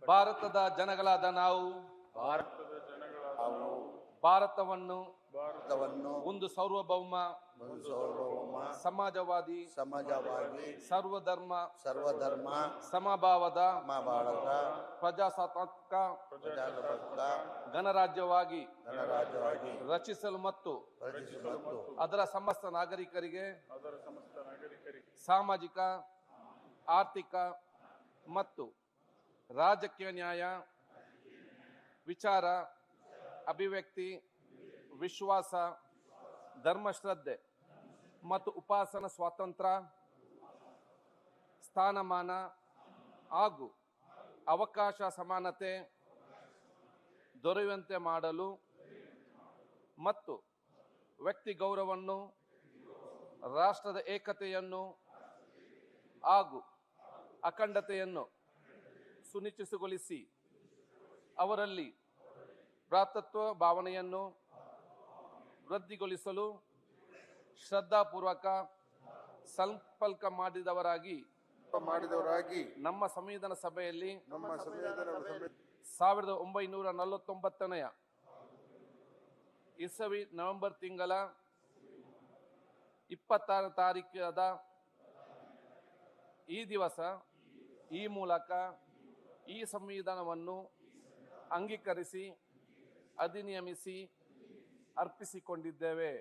ಭಾರತದ ಜನಗಳಾದ ನಾವು ಭಾರತವನ್ನು ಒಂದು ಸಾರ್ವಭೌಮ ಸಮಾಜವಾದಿ ಸರ್ವಧರ್ಮ ಸಮಭಾವದ ಪ್ರಜಾಸತ್ತಾತ್ಮಕ ಗಣರಾಜ್ಯವಾಗಿ ರಚಿಸಲು ಮತ್ತು ಅದರ ಸಮಸ್ತ ನಾಗರಿಕರಿಗೆ ಸಾಮಾಜಿಕ ಆರ್ಥಿಕ ಮತ್ತು ರಾಜಕೀಯ ನ್ಯಾಯ ವಿಚಾರ ಅಭಿವ್ಯಕ್ತಿ ವಿಶ್ವಾಸ ಧರ್ಮಶ್ರದ್ಧೆ ಮತ್ತು ಉಪಾಸನಾ ಸ್ವಾತಂತ್ರ್ಯ ಸ್ಥಾನಮಾನ ಹಾಗೂ ಅವಕಾಶ ಸಮಾನತೆ ದೊರೆಯುವಂತೆ ಮಾಡಲು ಮತ್ತು ವ್ಯಕ್ತಿ ಗೌರವವನ್ನು ರಾಷ್ಟ್ರದ ಏಕತೆಯನ್ನು ಹಾಗೂ ಅಖಂಡತೆಯನ್ನು ಸುನಿಶ್ಚಿತಗೊಳಿಸಿ ಅವರಲ್ಲಿ ಭ್ರಾತೃತ್ವ ಭಾವನೆಯನ್ನು ವೃದ್ಧಿಗೊಳಿಸಲು ಶ್ರದ್ಧಾಪೂರ್ವಕ ಸಂಕಲ್ಪ ಮಾಡಿದವರಾಗಿ ನಮ್ಮ ಸಂವಿಧಾನ ಸಭೆಯಲ್ಲಿ 1949ನೇ ಇಸವಿ ನವೆಂಬರ್ ತಿಂಗಳ 26ನೇ ತಾರೀಖಾದ ಈ ದಿವಸ ಈ ಮೂಲಕ ಈ ಸಂವಿಧಾನವನ್ನು ಅಂಗೀಕರಿಸಿ ಅಧಿನಿಯಮಿಸಿ ಅರ್ಪಿಸಿಕೊಂಡಿದ್ದೇವೆ.